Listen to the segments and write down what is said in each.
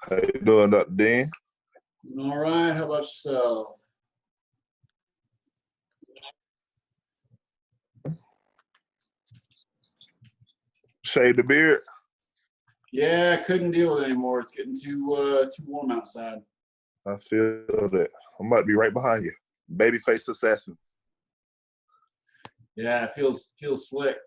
How you doing, Dr. Dean? All right. How about yourself? Shave the beard? Yeah, I couldn't deal with it anymore. It's getting too warm outside. I feel that. I'm about to be right behind you. Babyface assassins. Yeah, it feels slick.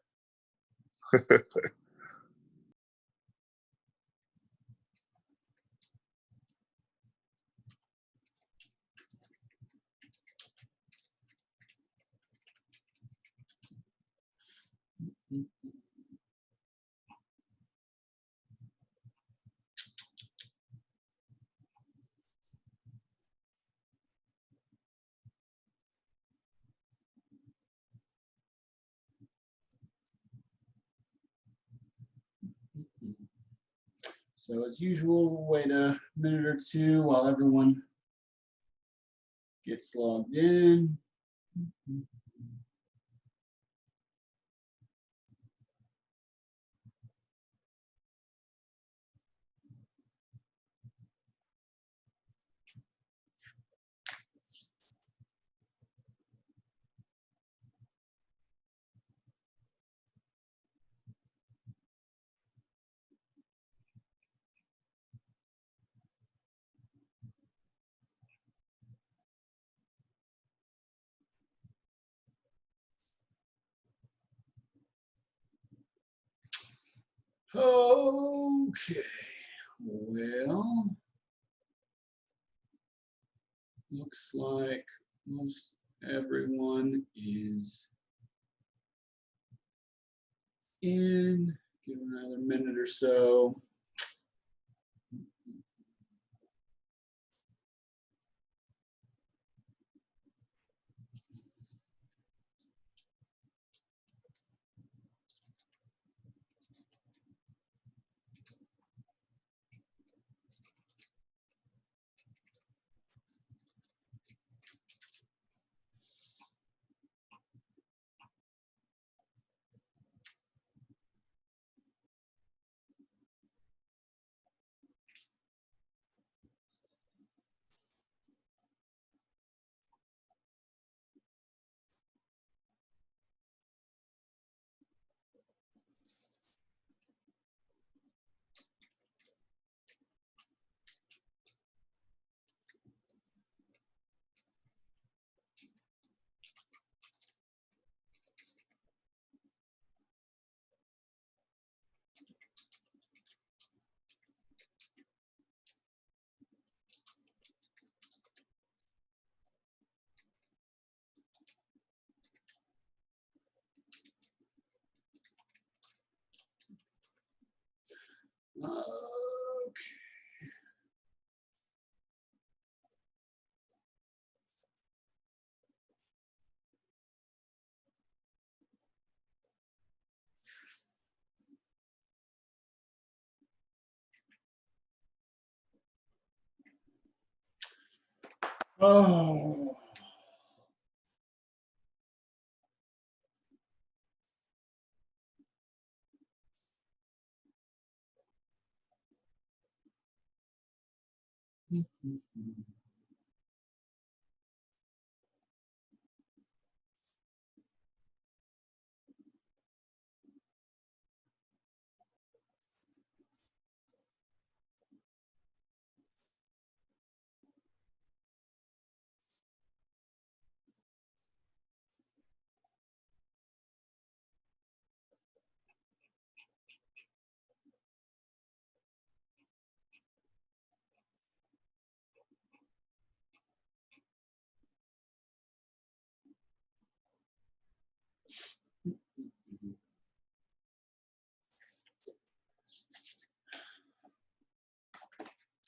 So as usual, we'll wait a minute or two while everyone gets logged in. Okay, well, looks like most everyone is in. Give it another minute or so. Okay. Oh.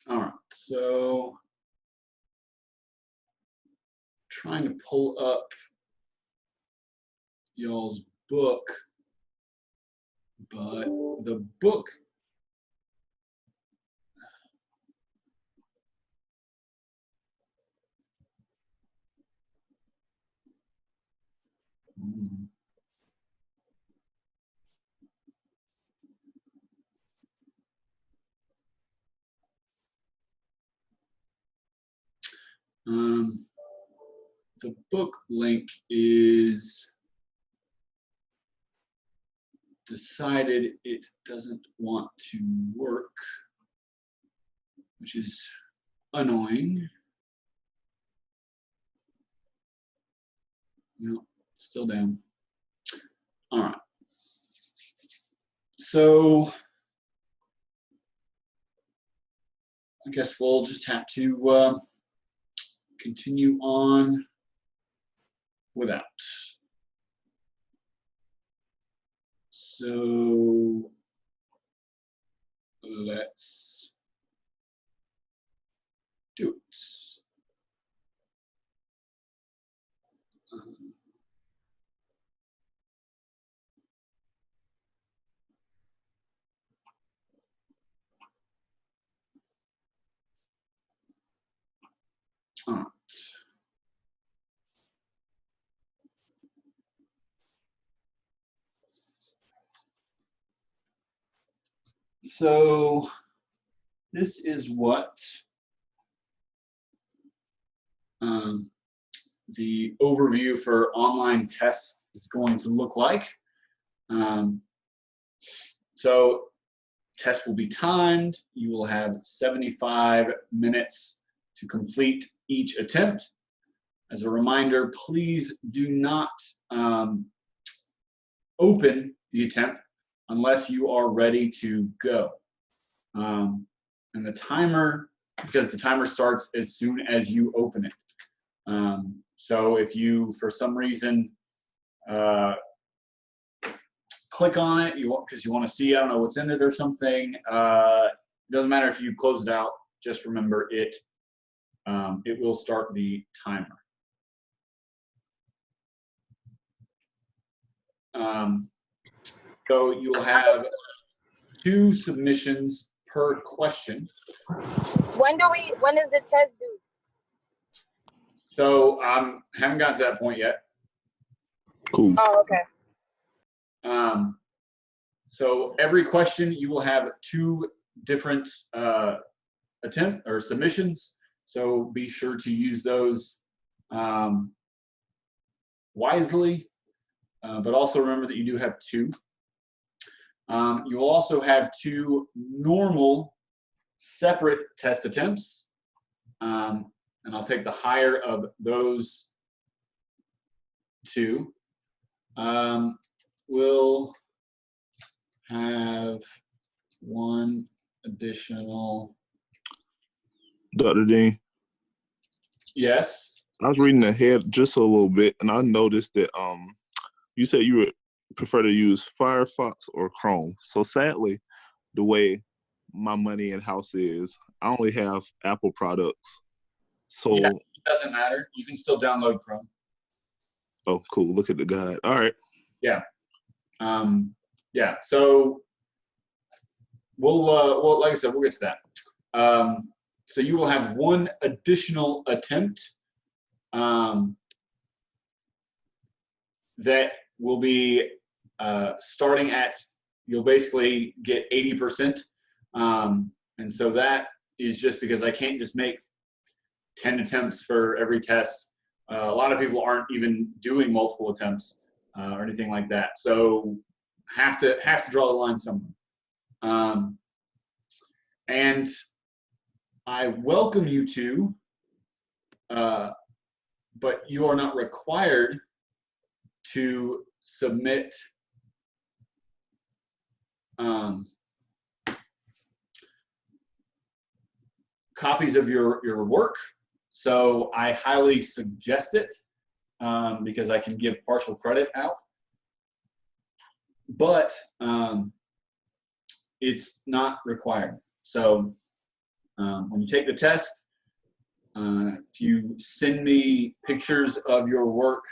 All right, so trying to pull up y'all's book, but the book The book link is decided it doesn't want to work, which is annoying. No, still down. All right. So I guess we'll just have to continue on without. So let's do it. All right. So this is what the overview for online tests is going to look like. So test will be timed. You will have 75 minutes to complete each attempt. As a reminder, please do not open the attempt unless you are ready to go. And the timer, because the timer starts as soon as you open it. So if you, for some reason, click on it, because you want to see, I don't know, what's in it or something, it doesn't matter if you close it out, just remember it will start the timer. So you will have 2 submissions per question. When is the test due? So haven't gotten to that point yet. Cool. Oh, okay. So every question you will have 2 different attempt or submissions. So be sure to use those wisely, but also remember that you do have 2. You will also have 2 normal separate test attempts. And I'll take the higher of those 2. We'll have 1 additional. Dr. Dean, Yes. I was reading ahead just a little bit, and I noticed that you said you would prefer to use Firefox or Chrome. So sadly, the way my money in house is, I only have Apple products. So yeah, it doesn't matter. You can still download Chrome. Oh, cool. Look at the guide. All right. Yeah. Yeah. So well, like I said, we'll get to that. So you will have 1 additional attempt that will be starting at, you'll basically get 80%. And so that is just because I can't just make 10 attempts for every test. A lot of people aren't even doing multiple attempts or anything like that. So have to draw the line somewhere. And I welcome you to, but you are not required to submit copies of your work. So I highly suggest it because I can give partial credit out. But it's not required. So when you take the test, if you send me pictures of your work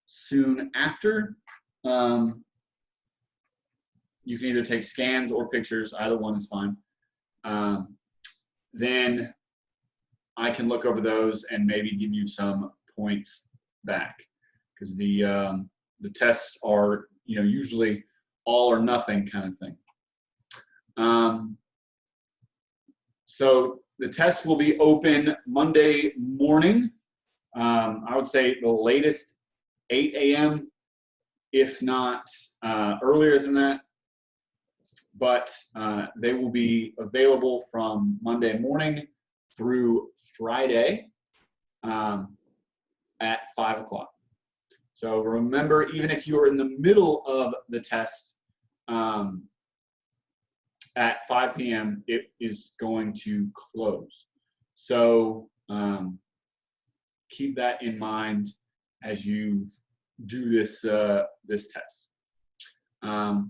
soon after, you can either take scans or pictures, either one is fine. Then I can look over those and maybe give you some points back, because the tests are, you know, usually all or nothing kind of thing. So the test will be open Monday morning. I would say the latest 8 a.m., if not earlier than that. But they will be available from Monday morning through Friday at 5 o'clock. So remember, even if you're in the middle of the test at 5 p.m., it is going to close. So keep that in mind as you do this test. I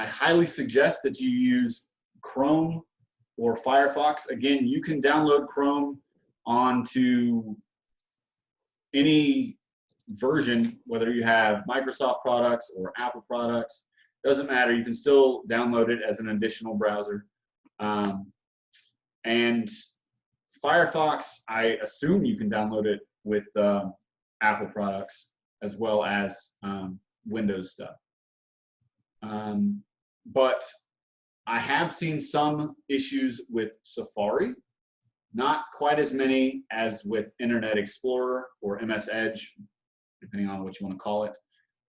highly suggest that you use Chrome or Firefox. Again, you can download Chrome onto any version, whether you have Microsoft products or Apple products. Doesn't matter. You can still download it as an additional browser. And Firefox, I assume you can download it with Apple products as well as Windows stuff. But I have seen some issues with Safari, not quite as many as with Internet Explorer or MS Edge, depending on what you want to call it.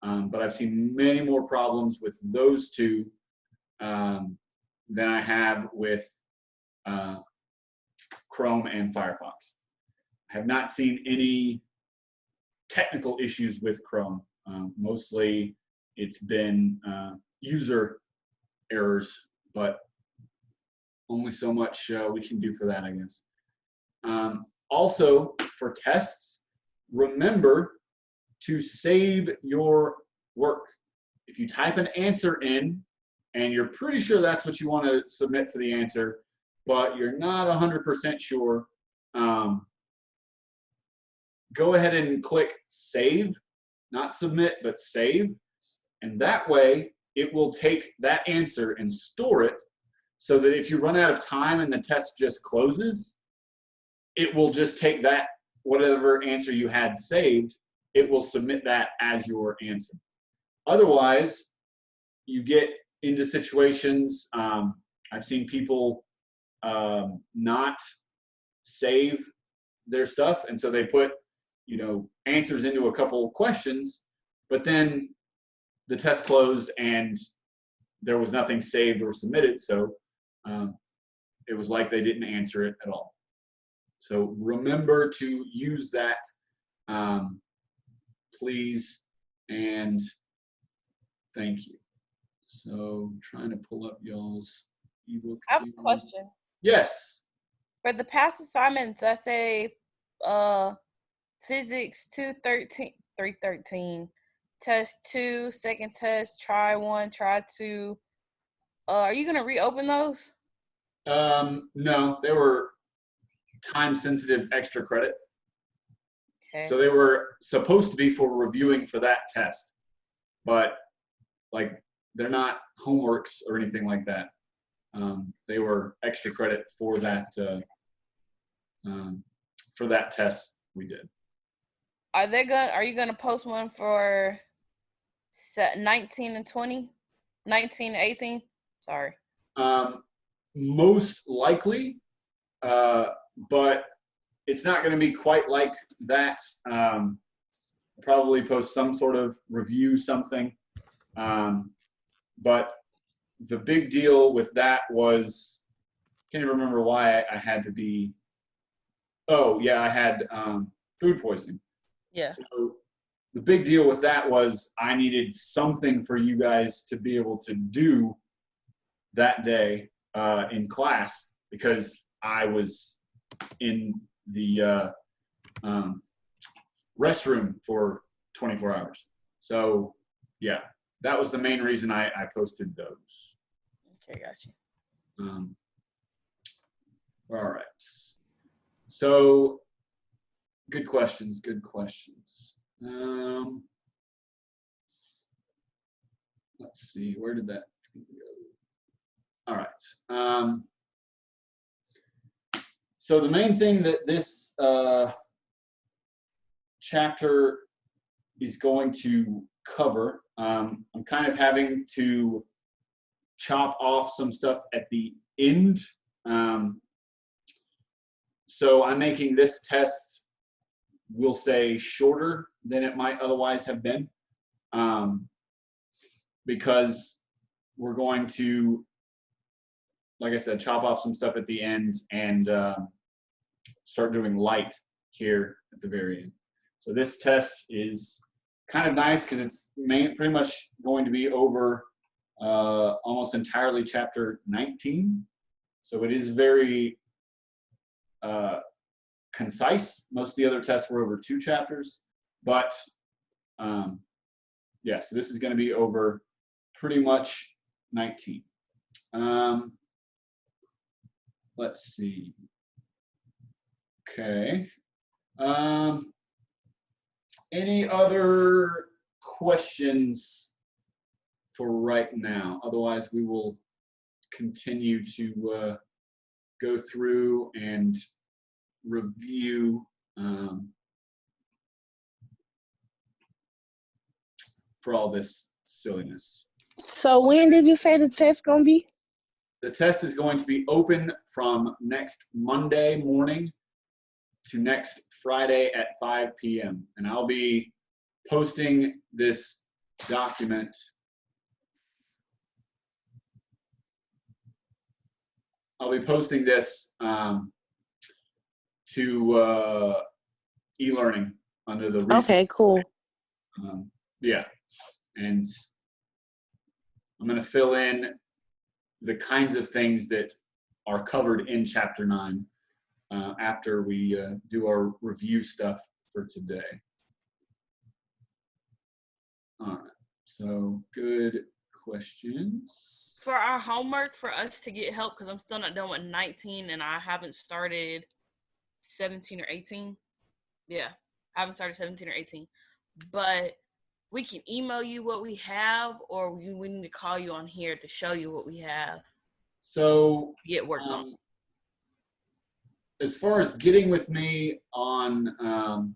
But I've seen many more problems with those two than I have with Chrome and Firefox. I have not seen any technical issues with Chrome. Mostly it's been user errors, but only so much we can do for that, I guess. Also, for tests, remember to save your work. If you type an answer in and you're pretty sure that's what you want to submit for the answer, but you're not 100% sure, go ahead and click save, not submit, but save. And that way, it will take that answer and store it so that if you run out of time and the test just closes, it will just take that, whatever answer you had saved, it will submit that as your answer. Otherwise, you get into situations, I've seen people not save their stuff, and so they put, answers into a couple questions, but then the test closed and there was nothing saved or submitted, so it was like they didn't answer it at all. So remember to use that, please, and thank you. So trying to pull up y'all's ebook. I have a question. Yes. For the past assignments, I say physics 313, test 2, second test, try 1, try 2. Are you gonna reopen those? No, they were time-sensitive extra credit. Okay. So they were supposed to be for reviewing for that test, but they're not homeworks or anything like that. They were extra credit for that test we did. Are you gonna post one for 19 and 20, 19 and 18? Sorry. Most likely, but it's not going to be quite like that. Probably post some sort of review, something. But the big deal with that was, can't even remember why I had to be. Oh yeah, I had food poisoning. Yeah. So the big deal with that was I needed something for you guys to be able to do that day in class because I was in the restroom for 24 hours. So yeah, that was the main reason I posted those. Okay, gotcha. All right. So good questions, good questions. Let's see, where did that go? All right. So the main thing that this chapter is going to cover, I'm kind of having to chop off some stuff at the end So I'm making this test, we'll say, shorter than it might otherwise have been, because we're going to, like I said, chop off some stuff at the end and start doing light here at the very end. So this test is kind of nice because it's pretty much going to be over almost entirely chapter 19. So it is very concise. Most of the other tests were over 2 chapters, but yeah, so this is going to be over pretty much 19. Let's see. Okay. Any other questions for right now? Otherwise, we will continue to go through and review for all this silliness. So when did you say the test gonna be? The test is going to be open from next Monday morning to next Friday at 5 p.m. And I'll be posting this document to e-learning under the research. Okay, cool. Yeah, and I'm going to fill in the kinds of things that are covered in Chapter 9 after we do our review stuff for today. All right, so good questions. For our homework, for us to get help, because I'm still not done with 19 and I haven't started 17 or 18. Yeah, I haven't started 17 or 18. But we can email you what we have, or we need to call you on here to show you what we have. So Get work on. As far as getting with me on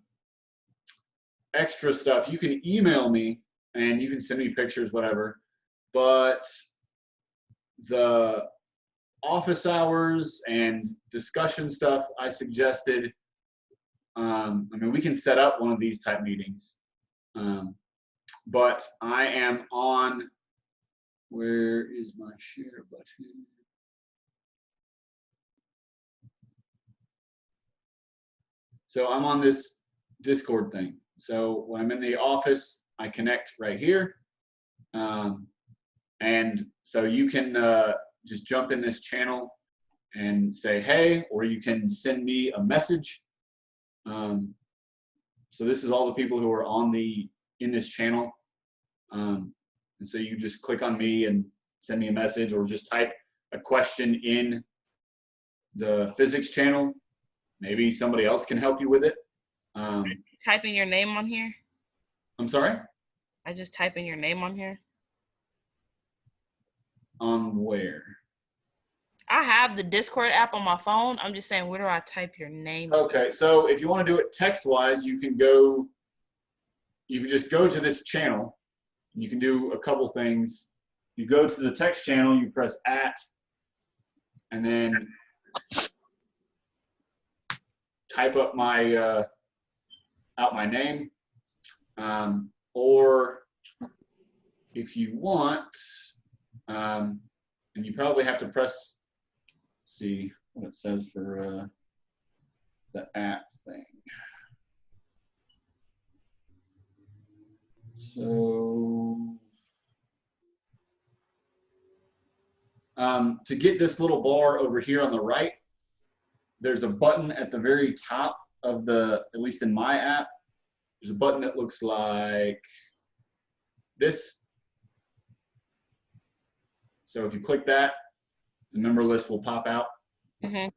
extra stuff, you can email me and you can send me pictures, whatever. But the office hours and discussion stuff I suggested, I mean, we can set up one of these type meetings. But I am on, where is my share button? So I'm on this Discord thing. So when I'm in the office, I connect right here. And so you can just jump in this channel and say, hey, or you can send me a message. So this is all the people who are in this channel. And so you just click on me and send me a message, or just type a question in the physics channel. Maybe somebody else can help you with it. Typing your name on here? I'm sorry? I just type in your name on here? On where? I have the Discord app on my phone. I'm just saying, where do I type your name? Okay, so if you want to do it text-wise, you can just go to this channel. You can do a couple things. You go to the text channel, you press @ and then type up out my name. Or if you want, and you probably have to press, see what it says for the @ thing. So to get this little bar over here on the right, there's a button at the very top of at least in my app, there's a button that looks like this. So if you click that, the member list will pop out. Mm-hmm.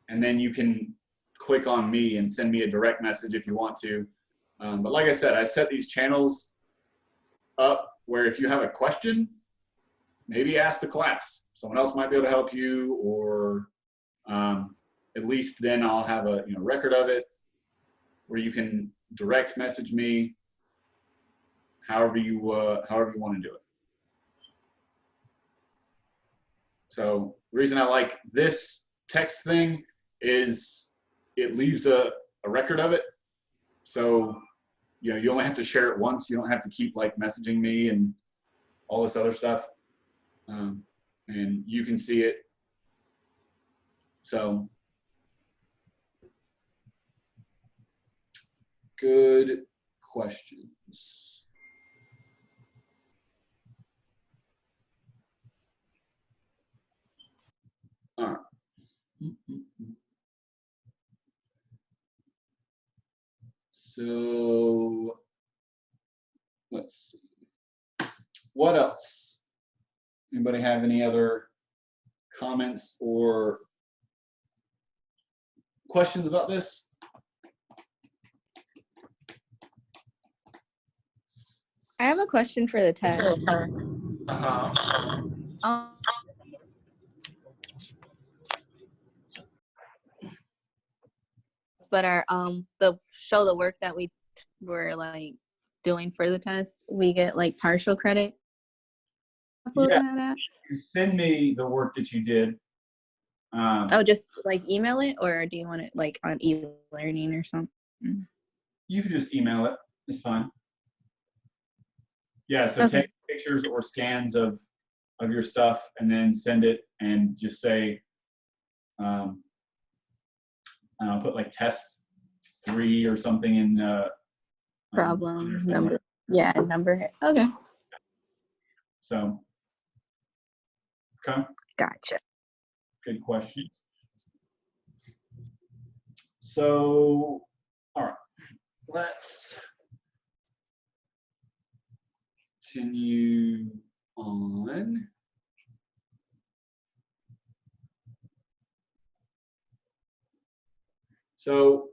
And then you can click on me and send me a direct message if you want to. But like I said, I set these channels up where if you have a question, maybe ask the class. Someone else might be able to help you, or at least then I'll have a record of it, where you can direct message me however you want to do it. So the reason I like this text thing is it leaves a record of it. So, you know, you only have to share it once. You don't have to keep like messaging me and all this other stuff. And you can see it. So good questions. All right. So let's see. What else? Anybody have any other comments or questions about this? I have a question for the test. But our the work that we were like doing for the test, we get like partial credit. Yeah. You send me the work that you did. Oh, just like email it, or do you want it like on e-learning or something? You can just email it. It's fine. Yeah, so Okay. take pictures or scans of your stuff and then send it and just say, I'll put like test 3 or something in Problem number. Yeah, number. Okay. So, okay. Gotcha. Good questions. So, all right, let's continue on. So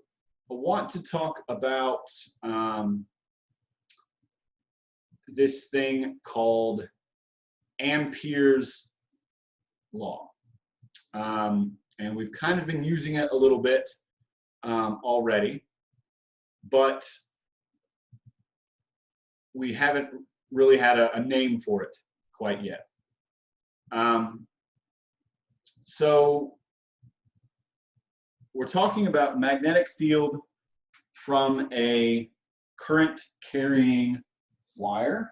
I want to talk about this thing called Ampere's law. And we've kind of been using it a little bit already, but we haven't really had a name for it quite yet. So we're talking about magnetic field from a current carrying wire.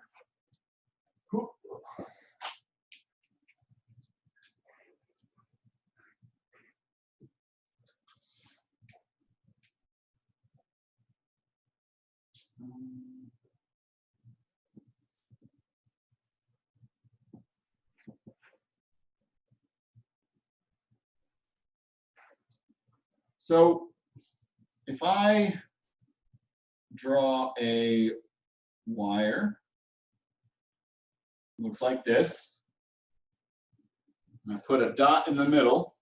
So if I draw a wire, looks like this, and I put a dot in the middle,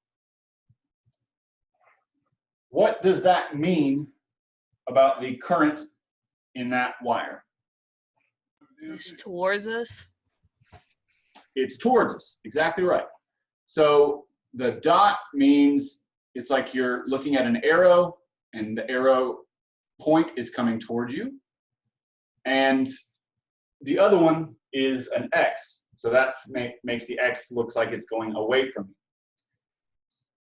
what does that mean about the current in that wire? It's towards us. It's towards us, exactly right. So the dot means it's like you're looking at an arrow and the arrow point is coming towards you. And the other one is an X. So that makes the X looks like it's going away from you.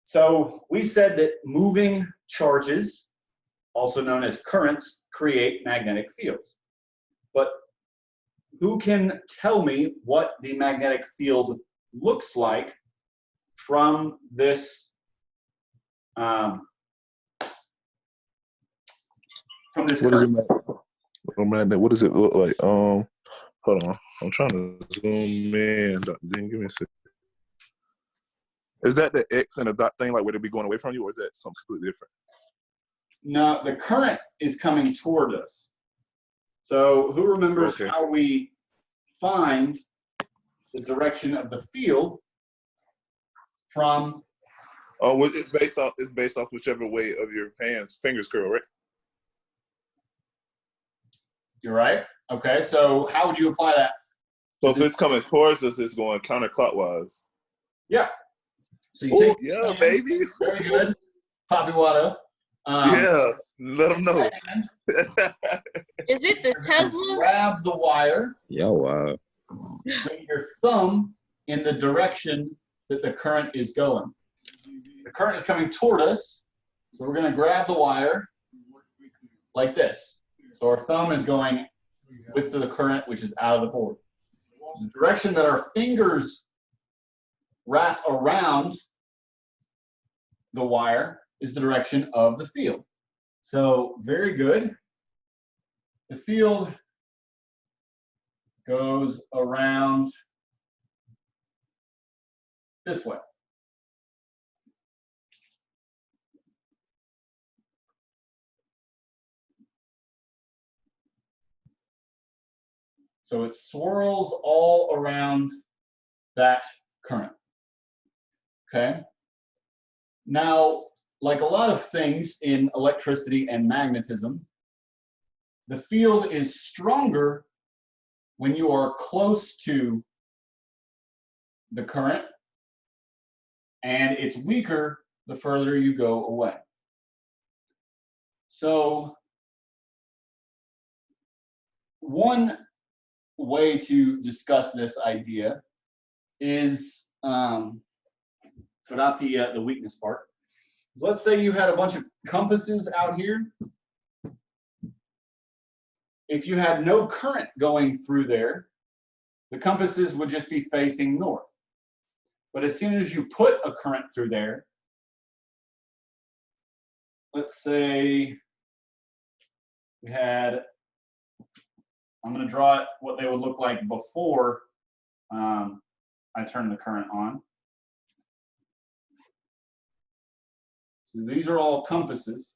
So we said that moving charges, also known as currents, create magnetic fields. But who can tell me what the magnetic field looks like from this current? What does it look like? Hold on. I'm trying to zoom in. Then give me a second. Is that the X and the dot thing, like would it be going away from you, or is that something completely different? No, the current is coming toward us. So who remembers how we find the direction of the field from? Oh, well, it's based off whichever way of your fingers curl, right? You're right. Okay, so how would you apply that? So if it's coming towards us, it's going counterclockwise. Yeah. So you take yeah, baby. Very good. Poppy water. Yeah, let them know. Is it the Tesla? Grab the wire. Yeah, wow. Bring your thumb in the direction that the current is going. The current is coming toward us, so we're going to grab the wire like this. So our thumb is going with the current, which is out of the board. The direction that our fingers wrap around the wire is the direction of the field. So very good. The field goes around this way. So it swirls all around that current. Okay? Now, like a lot of things in electricity and magnetism, the field is stronger when you are close to the current, and it's weaker the further you go away. So one way to discuss this idea is, without the weakness part, is let's say you had a bunch of compasses out here. If you had no current going through there, the compasses would just be facing north. But as soon as you put a current through there, let's say we had, I'm going to draw it what they would look like before I turn the current on. So these are all compasses.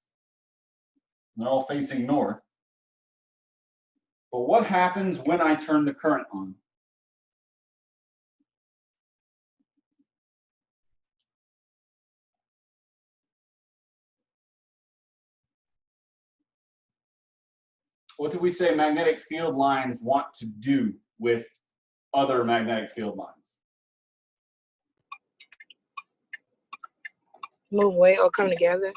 They're all facing north. But what happens when I turn the current on? What do we say magnetic field lines want to do with other magnetic field lines? Move away or come together.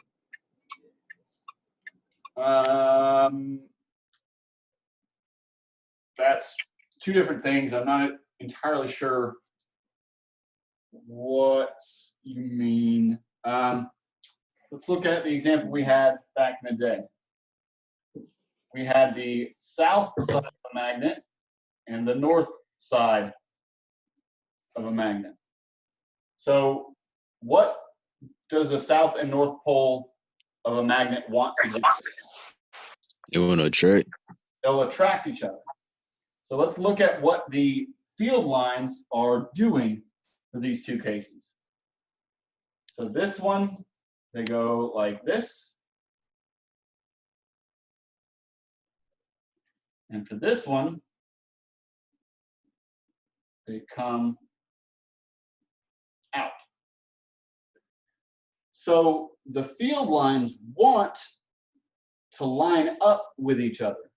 That's two different things. I'm not entirely sure what you mean. Let's look at the example we had back in the day. We had the south side of a magnet and the north side of a magnet. So what does the south and north pole of a magnet want to do? They want to attract. They'll attract each other. So let's look at what the field lines are doing for these two cases. So this one, they go like this. And for this one, they come out. So the field lines want to line up with each other.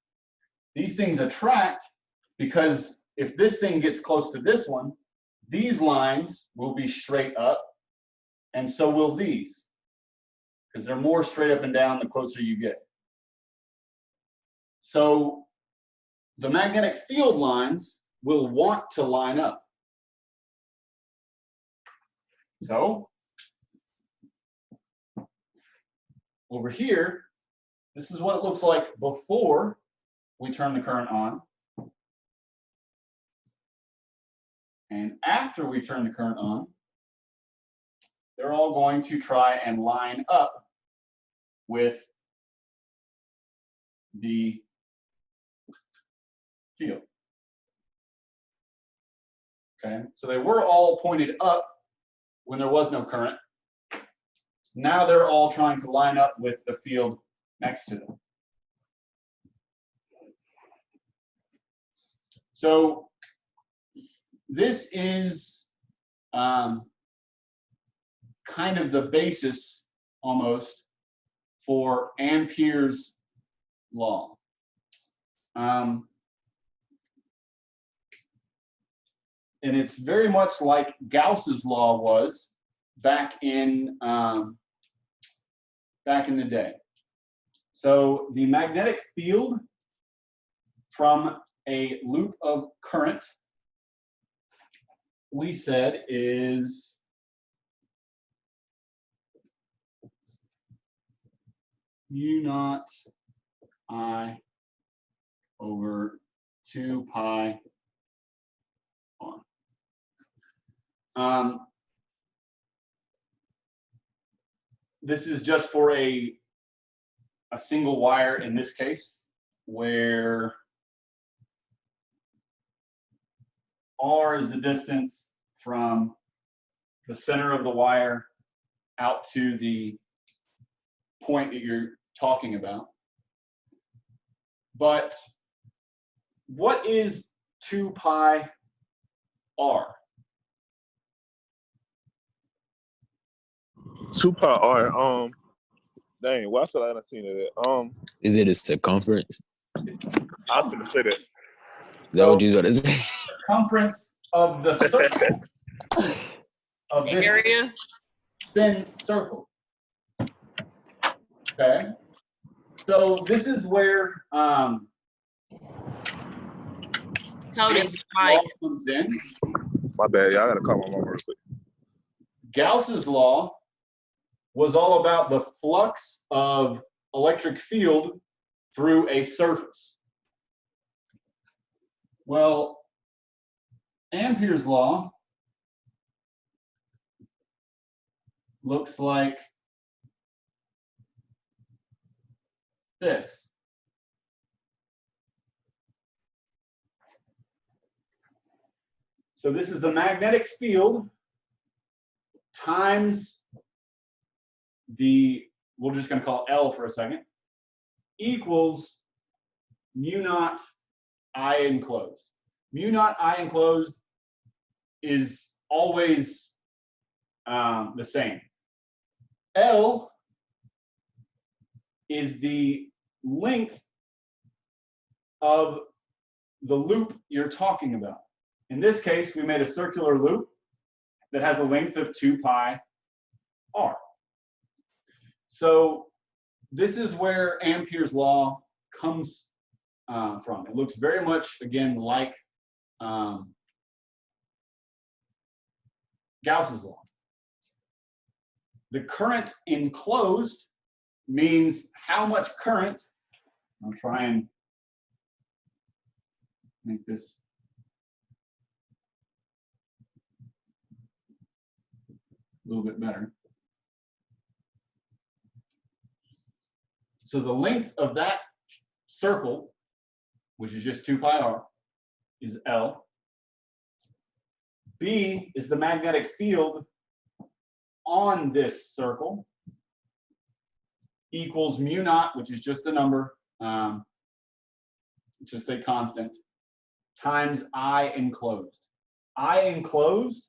These things attract because if this thing gets close to this one, these lines will be straight up, and so will these, because they're more straight up and down the closer you get. So the magnetic field lines will want to line up. So over here, this is what it looks like before we turn the current on. And after we turn the current on, they're all going to try and line up with the field. Okay, so they were all pointed up when there was no current. Now they're all trying to line up with the field next to them. So this is kind of the basis almost for Ampere's law. And it's very much like Gauss's law was back in the day. So the magnetic field from a loop of current, we said, is mu naught I over 2 pi r. This is just for a single wire in this case, where r is the distance from the center of the wire out to the point that you're talking about. But what is 2 pi r? 2 pi r. Dang, why feel like I seen it? Is it a circumference? I was gonna say that. Is that what you gonna say? Circumference of the circle of The this area. thin circle. Okay. So this is where Cody, Ampere's Mike. law comes in. My bad, y'all. I gotta call my mom real quick. Gauss's law was all about the flux of electric field through a surface. Well, Ampere's law looks like this. So this is the magnetic field times the, we're just going to call L for a second, equals mu naught I enclosed. Mu naught I enclosed is always the same. L is the length of the loop you're talking about. In this case, we made a circular loop that has a length of 2 pi r. So this is where Ampere's law comes from. It looks very much, again, like Gauss's law. The current enclosed means how much current, I'll try and make this a little bit better. So the length of that circle, which is just 2 pi r, is L. B is the magnetic field on this circle, equals mu naught, which is just a number, just a constant, times I enclosed. I enclosed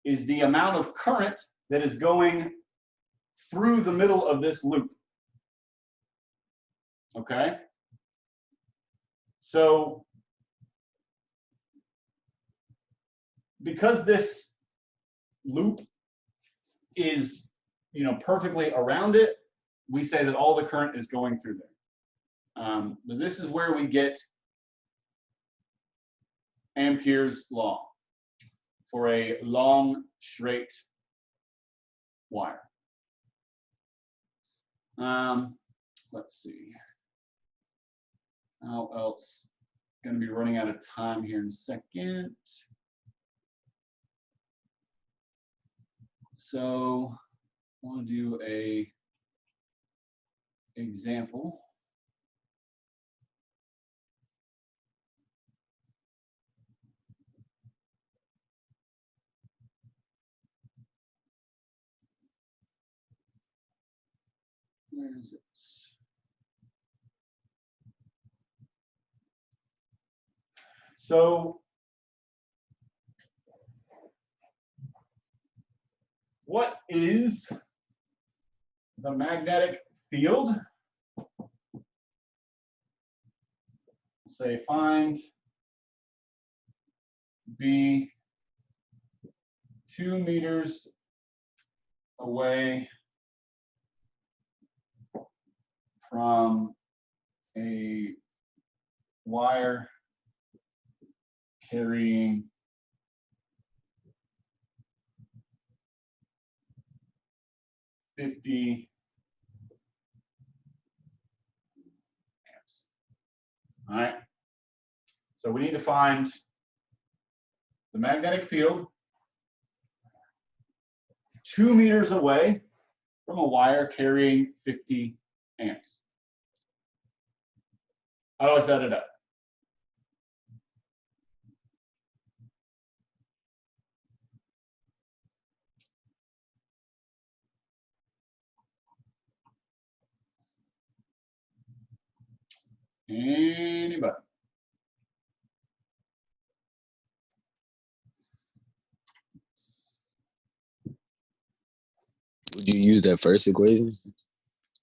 is the amount of current that is going through the middle of this loop. Okay? So, because this loop is, perfectly around it, we say that all the current is going through there. But this is where we get Ampere's law for a long, straight wire. Let's see. How else? Going to be running out of time here in a second. So I want to do a example. Where is it? So what is the magnetic field? Say find B 2 meters away from a wire carrying 50 All right. So we need to find the magnetic field 2 meters away from a wire carrying 50 amps. How do I set it up? Anybody? Would you use that first equation?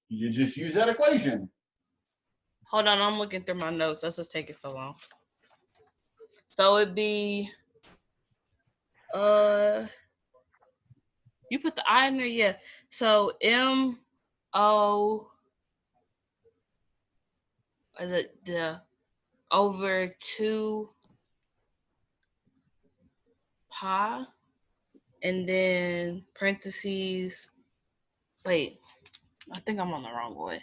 You just use that equation. Hold on, I'm looking through my notes. That's just taking so long. So it'd be you put the I in there, yeah. So M-O is it the over 2 pi and then parentheses. Wait, I think I'm on the wrong way.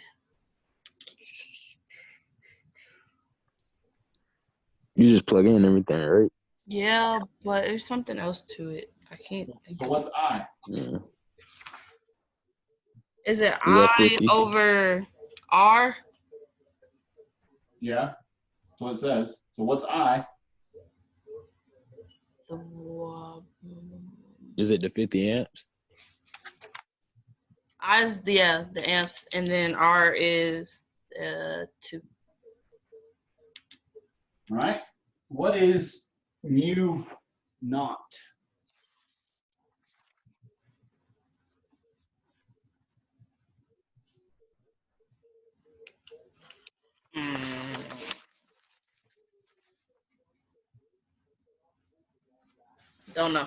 You just plug in everything, right? Yeah, but there's something else to it. I can't think So of what's it. I? Yeah. Is it Is that I 50? over R? Yeah. That's what it says. So what's I? Is it the 50 amps? I is the amps, and then R is 2. All right. What is mu naught? Don't know.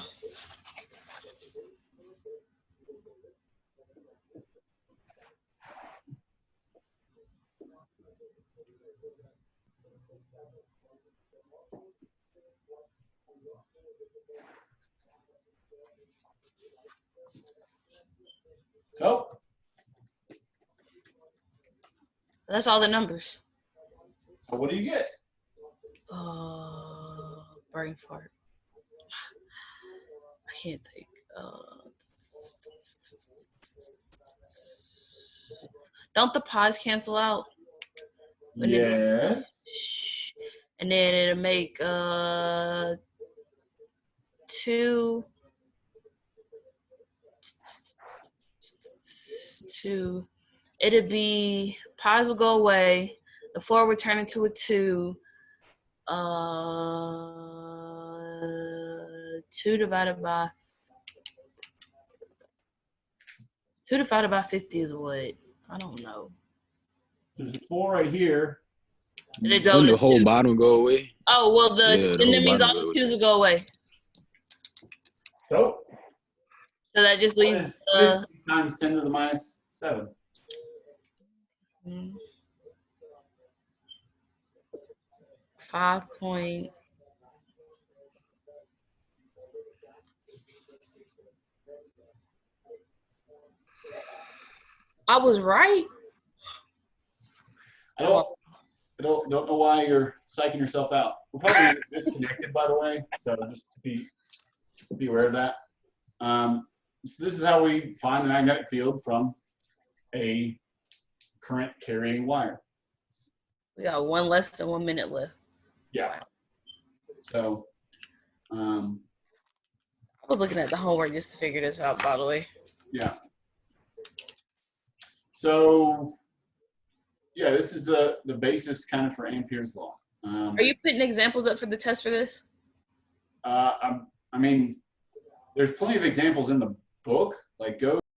So That's all the numbers. what do you get? Brain fart. I can't think. Don't the pies cancel out? Yes. And then it'll make 2. It'd be pies will go away. The 4 would turn into a 2. 2 divided by 50 is what? I don't know. There's a 4 right here. Did it go Wouldn't to the whole 2? bottom go away? Oh well, Yeah, the then whole that means bottom all go the away. 2s will go away. So So that just what leaves is 50 times 10 to the minus 7? 5 point. I was right. I don't know why you're psyching yourself out. We're probably disconnected, by the way, so just be aware of that. So this is how we find the magnetic field from a current carrying wire. We got one less than 1 minute left. Yeah. So, I was looking at the homework just to figure this out, by the way. yeah. So, yeah, this is the basis kind of for Ampere's law. Are you putting examples up for the test for this? I mean, there's plenty of examples in the book. Like, go